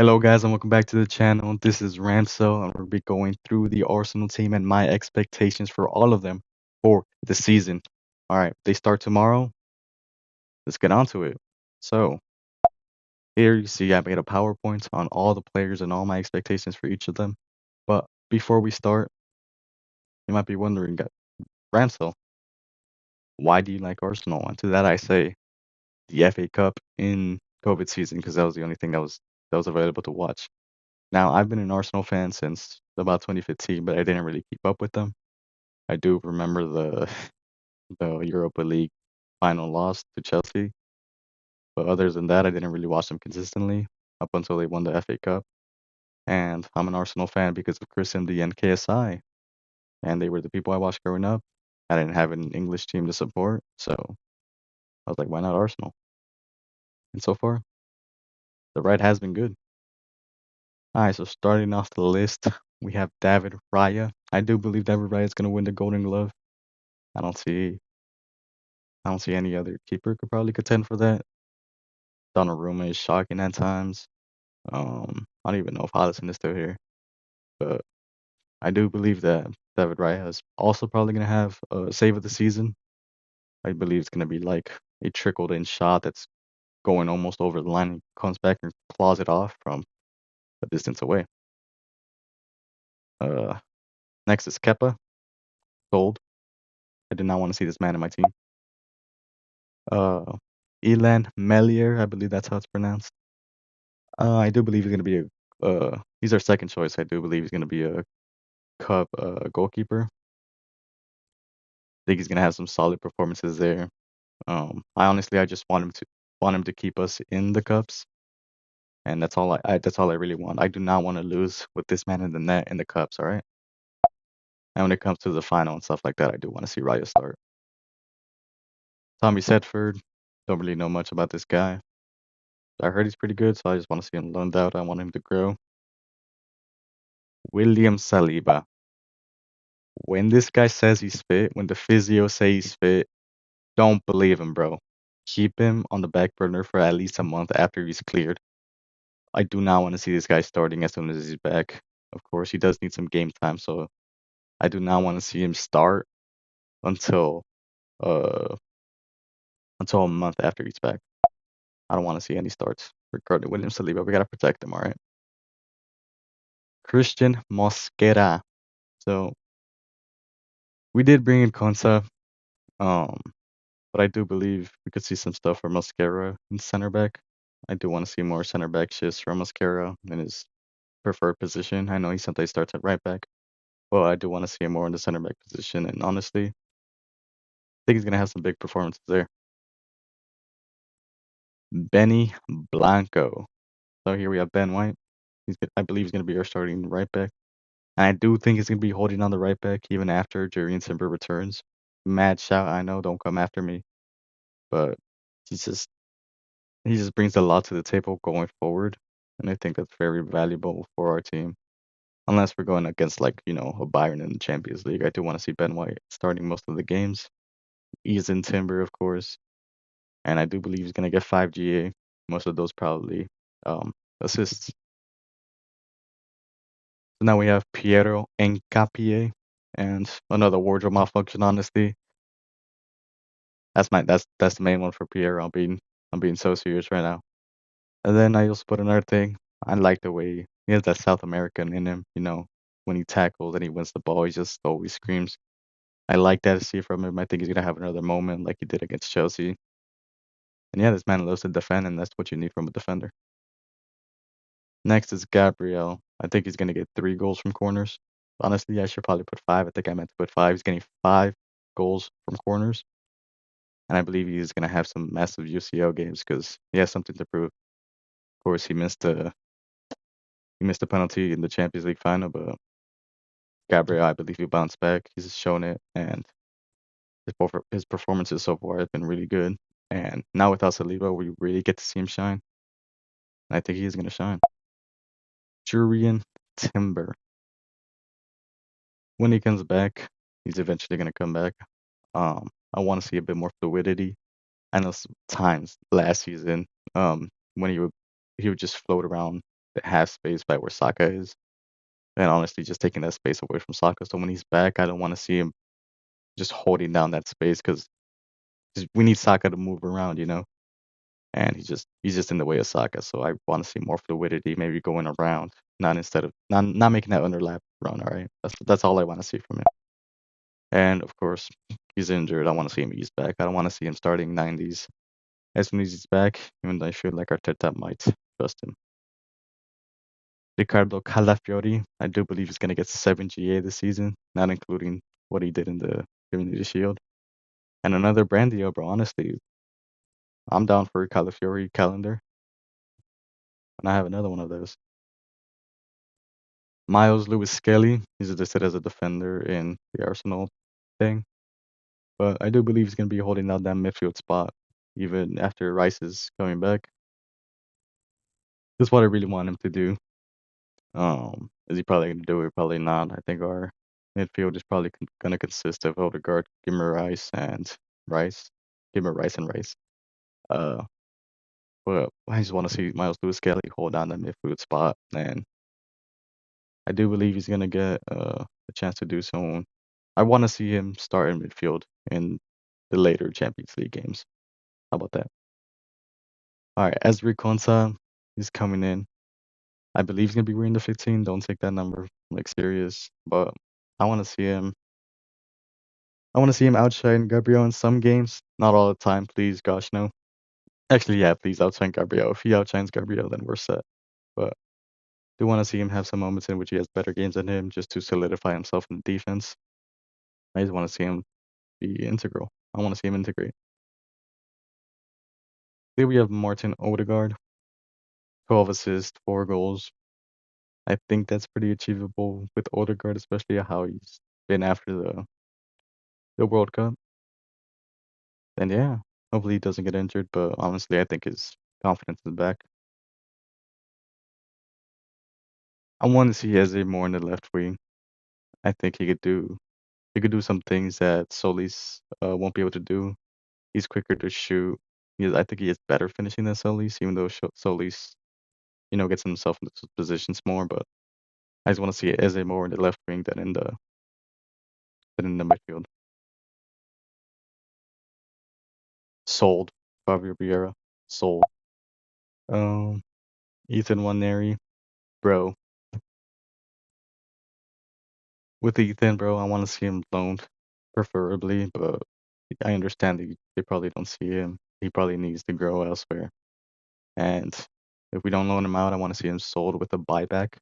Hello, guys, and welcome back to the channel. This is Ramsel, and we'll be going through the Arsenal team and my expectations for all of them for the season. All right, they start tomorrow. Let's get on to it. So, here you see I made a PowerPoint on all the players and all my expectations for each of them. But before we start, you might be wondering, Ramsel, why do you like Arsenal? And to that I say, the FA Cup in COVID season, because that was the only thing that was available to watch. Now, I've been an Arsenal fan since about 2015, but I didn't really keep up with them. I do remember the Europa League final loss to Chelsea, but other than that, I didn't really watch them consistently up until they won the FA Cup. And I'm an Arsenal fan because of Chris Md and KSI, and they were the people I watched growing up. I didn't have an English team to support, so I was like, why not Arsenal? And so far, the ride has been good. All right, so starting off the list, we have David Raya. I do believe David Raya is going to win the Golden Glove. I don't see I don't see any other keeper could probably contend for that. Donnarumma is shocking at times. I don't even know if Alisson is still here, but I do believe that David Raya is also probably going to have a save of the season. I believe it's going to be like a trickled in shot that's going almost over the line and comes back and claws it off from a distance away. Uh, Next is Kepa. Sold. I did not want to see this man in my team. Uh, Elan Melier, I believe that's how it's pronounced. I do believe he's going to be he's our second choice. I do believe he's going to be a cup goalkeeper. I think he's going to have some solid performances there. I just want him to keep us in the cups, and that's all I really want. I do not want to lose with this man in the net in the cups. All right. And when it comes to the final and stuff like that, I do want to see Raya start. Tommy Sedford, don't really know much about this guy. I heard he's pretty good, so I just want to see him loaned out. I want him to grow. William Saliba. When this guy says he's fit, when the physio say he's fit, don't believe him, bro. Keep him on the back burner for at least a month after he's cleared. I do not want to see this guy starting as soon as he's back. Of course, he does need some game time, so I do not want to see him start until uh until a month after he's back. I don't want to see any starts regarding William Saliba. We gotta protect him, all right? Christian Mosquera. So we did bring in Konsa, um, but I do believe we could see some stuff for Mosquera in center back. I do want to see more center back shifts from Mosquera in his preferred position. I know he sometimes starts at right back, but I do want to see him more in the center back position. And honestly, I think he's gonna have some big performances there. Benny Blanco. So here we have Ben White. I believe he's gonna be our starting right back. And I do think he's gonna be holding on the right back even after Jurrien Timber returns. Mad shout, I know, don't come after me. But he's just he just brings a lot to the table going forward. And I think that's very valuable for our team. Unless we're going against like, a Bayern in the Champions League. I do want to see Ben White starting most of the games. He's in Timber, of course. And I do believe he's gonna get 5 GA. Most of those probably assists. So now we have Piero Nkapie and another wardrobe malfunction, honestly. That's the main one for Piero. I'm being so serious right now. And then I also put another thing. I like the way he has that South American in him, when he tackles and he wins the ball, he just always screams. I like that to see from him. I think he's gonna have another moment like he did against Chelsea. And yeah, this man loves to defend, and that's what you need from a defender. Next is Gabriel. I think he's gonna get 3 goals from corners. Honestly, I should probably put 5. I think I meant to put 5. He's getting 5 goals from corners. And I believe he's gonna have some massive UCL games because he has something to prove. Of course, he missed a penalty in the Champions League final, but Gabriel, I believe he bounced back. He's shown it, and his performances so far have been really good. And now without Saliba, we really get to see him shine. And I think he's gonna shine. Jurrien Timber. When he comes back, he's eventually gonna come back. I want to see a bit more fluidity. I know times last season, when he would just float around the half space by where Saka is, and honestly, just taking that space away from Saka. So when he's back, I don't want to see him just holding down that space because we need Saka to move around, and he's just in the way of Saka. So I want to see more fluidity, maybe going around, not instead of not making that underlap run. All right, that's all I want to see from him. And of course, he's injured. I want to see him ease back. I don't want to see him starting 90s. As soon as he's back, even though I feel like Arteta might trust him. Ricardo Calafiori, I do believe he's going to get 7 GA this season, not including what he did in the Community Shield. And another brand deal, bro. Honestly, I'm down for a Calafiori calendar. And I have another one of those. Miles Lewis Skelly, he's listed as a defender in the Arsenal thing. But I do believe he's going to be holding down that midfield spot even after Rice is coming back. That's what I really want him to do. Is he probably going to do it? Probably not. I think our midfield is probably going to consist of Odegaard, Rice, and Rice. Rice and Rice. But I just want to see Miles Lewis Skelly hold down that midfield spot, and I do believe he's going to get a chance to do so. I want to see him start in midfield in the later Champions League games. How about that? All right, Ezri Konsa, he's coming in. I believe he's gonna be wearing the 15. Don't take that number like serious, but I want to see him. I want to see him outshine Gabriel in some games, not all the time. Please, gosh, no. Actually, yeah, please outshine Gabriel. If he outshines Gabriel, then we're set. But I do want to see him have some moments in which he has better games than him, just to solidify himself in the defense. I just want to see him be integral. I want to see him integrate. Here we have Martin Odegaard, 12 assists, 4 goals. I think that's pretty achievable with Odegaard, especially how he's been after the World Cup. And yeah, hopefully he doesn't get injured, but honestly, I think his confidence is back. I want to see Eze more in the left wing. I think he could do some things that Solis won't be able to do. He's quicker to shoot. I think he is better finishing than Solis, even though Solis, gets himself in those positions more. But I just want to see Eze more in the left wing than in the midfield. Sold. Fabio Vieira. Sold. Ethan Nwaneri. Bro. With Ethan, bro, I want to see him loaned, preferably, but I understand that they probably don't see him. He probably needs to grow elsewhere. And if we don't loan him out, I want to see him sold with a buyback.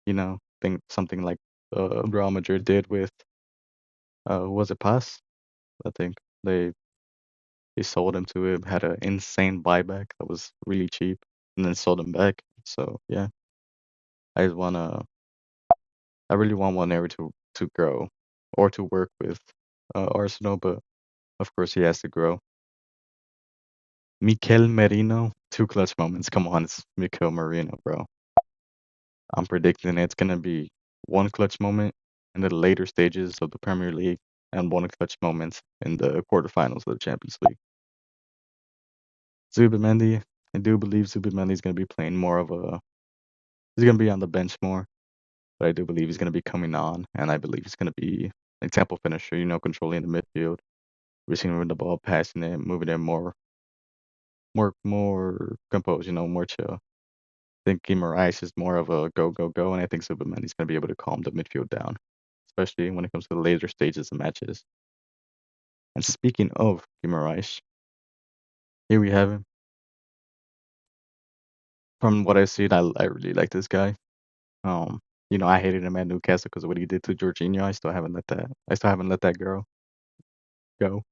Think something like Real Madrid did with was it Pass? I think they sold him to him, had an insane buyback that was really cheap, and then sold him back. So yeah, I just I really want Nwaneri to grow or to work with Arsenal, but of course he has to grow. Mikel Merino, 2 clutch moments. Come on, it's Mikel Merino, bro. I'm predicting it's gonna be 1 clutch moment in the later stages of the Premier League and 1 clutch moment in the quarterfinals of the Champions League. Zubimendi, I do believe Zubimendi is gonna be playing more of he's gonna be on the bench more, but I do believe he's gonna be coming on, and I believe he's gonna be an example finisher, controlling the midfield, receiving the ball, passing it, moving it more composed, more chill. I think Guimaraes is more of a go, go, go, and I think Zubimendi's going to be able to calm the midfield down, especially when it comes to the later stages of matches. And speaking of Guimaraes, here we have him. From what I've seen, I really like this guy. I hated him at Newcastle because of what he did to Jorginho. I still haven't let that girl go.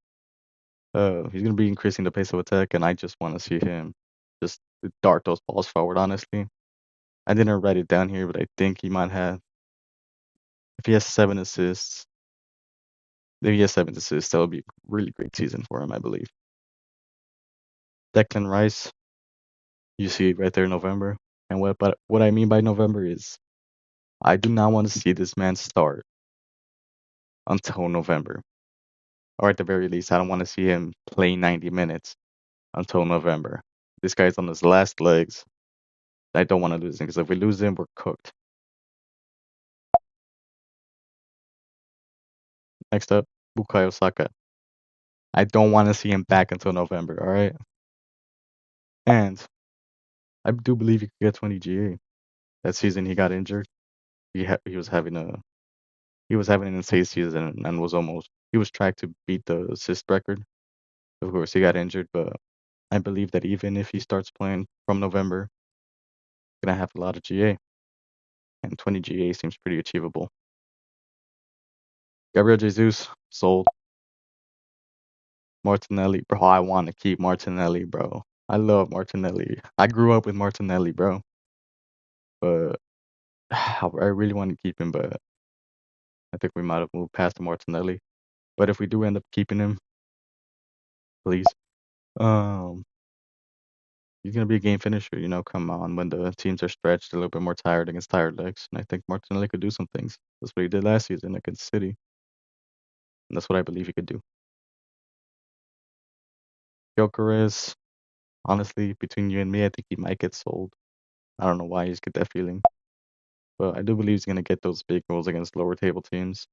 He's going to be increasing the pace of attack, and I just want to see him just dart those balls forward, honestly. I didn't write it down here, but I think he might have, if he has 7 assists, that would be a really great season for him, I believe. Declan Rice, you see it right there in November. And what I mean by November is I do not want to see this man start until November. Or at the very least, I don't want to see him play 90 minutes until November. This guy's on his last legs. I don't want to lose him because if we lose him, we're cooked. Next up, Bukayo Saka. I don't want to see him back until November. All right, and I do believe he could get 20 GA. That season he got injured. He was having an insane season and he was trying to beat the assist record. Of course, he got injured, but I believe that even if he starts playing from November, he's gonna have a lot of GA, and 20 GA seems pretty achievable. Gabriel Jesus sold. Martinelli, bro. I want to keep Martinelli, bro. I love Martinelli. I grew up with Martinelli, bro. But I really want to keep him, but I think we might have moved past Martinelli. But if we do end up keeping him, please. Um, he's gonna be a game finisher, come on, when the teams are stretched a little bit more tired against tired legs. And I think Martinelli could do some things. That's what he did last season against City. And that's what I believe he could do. Gyökeres, honestly, between you and me, I think he might get sold. I don't know why I just get that feeling. But I do believe he's gonna get those big goals against lower table teams.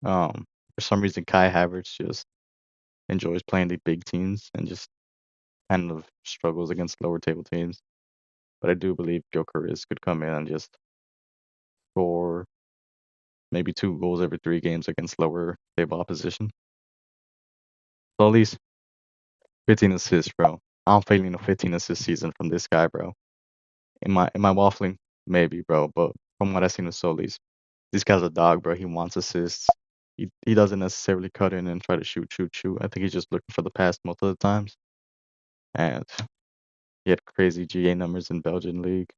For some reason Kai Havertz just enjoys playing the big teams and just kind of struggles against lower table teams. But I do believe Gyökeres could come in and just score maybe 2 goals every 3 games against lower table opposition. So at least 15 assists, bro. I'm feeling a 15 assist season from this guy, bro. Am I waffling? Maybe, bro. But from what I've seen with Solis, this guy's a dog, bro. He wants assists. He doesn't necessarily cut in and try to shoot. I think he's just looking for the pass most of the times. And he had crazy GA numbers in Belgian league.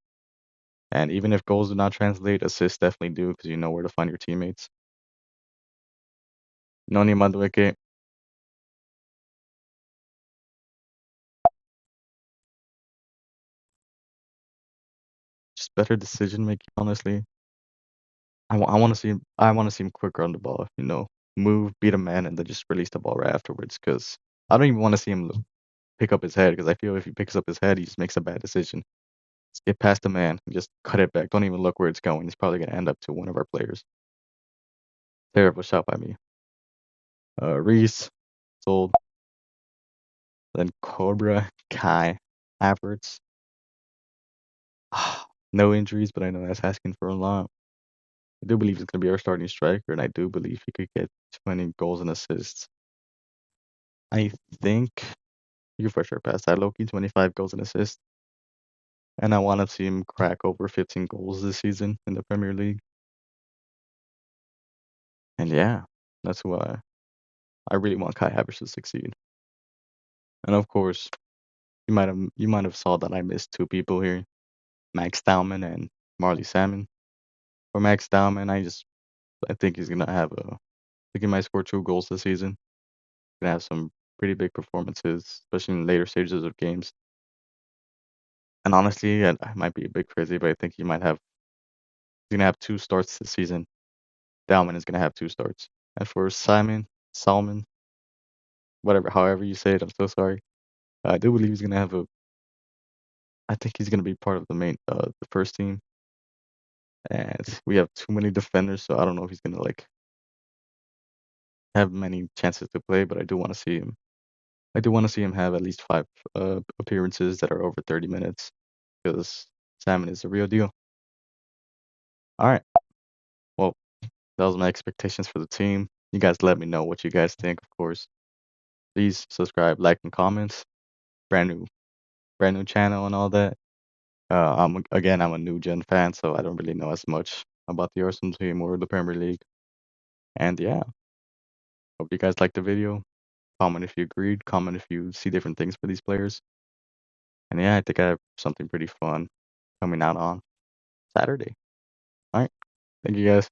And even if goals do not translate, assists definitely do because you know where to find your teammates. Noni Madueke. Just better decision making, honestly. I want to see him. I want to see him quicker on the ball. Move, beat a man, and then just release the ball right afterwards. Because I don't even want to see him pick up his head. Because I feel if he picks up his head, he just makes a bad decision. Just get past the man and just cut it back. Don't even look where it's going. It's probably gonna end up to one of our players. Terrible shot by me. Reese sold. Then Cobra Kai Havertz. No injuries, but I know that's asking for a lot. I do believe he's going to be our starting striker, and I do believe he could get 20 goals and assists. I think you for sure pass that Loki, 25 goals and assists. And I want to see him crack over 15 goals this season in the Premier League. And yeah, that's why I really want Kai Havertz to succeed. And of course, you might have saw that I missed 2 people here, Max Dowman and Marley Salmon. For Max Dowman, I think he's gonna have I think he might score 2 goals this season. Gonna have some pretty big performances, especially in later stages of games. And honestly, I might be a bit crazy, but I think he's gonna have 2 starts this season. Dowman is gonna have 2 starts. And for Salmon, whatever, however you say it, I'm so sorry. I do believe he's gonna have I think he's gonna be part of the first team. And we have too many defenders, so I don't know if he's gonna have many chances to play, but I do want to see him. I do want to see him have at least 5 appearances that are over 30 minutes because Salmon is the real deal. All right. Well, that was my expectations for the team. You guys let me know what you guys think, of course. Please subscribe, like, and comments. Brand new channel and all that. I'm a new gen fan, so I don't really know as much about the Arsenal team or the Premier League. And yeah, hope you guys liked the video. Comment if you agreed. Comment if you see different things for these players. And yeah, I think I have something pretty fun coming out on Saturday. All right. Thank you guys.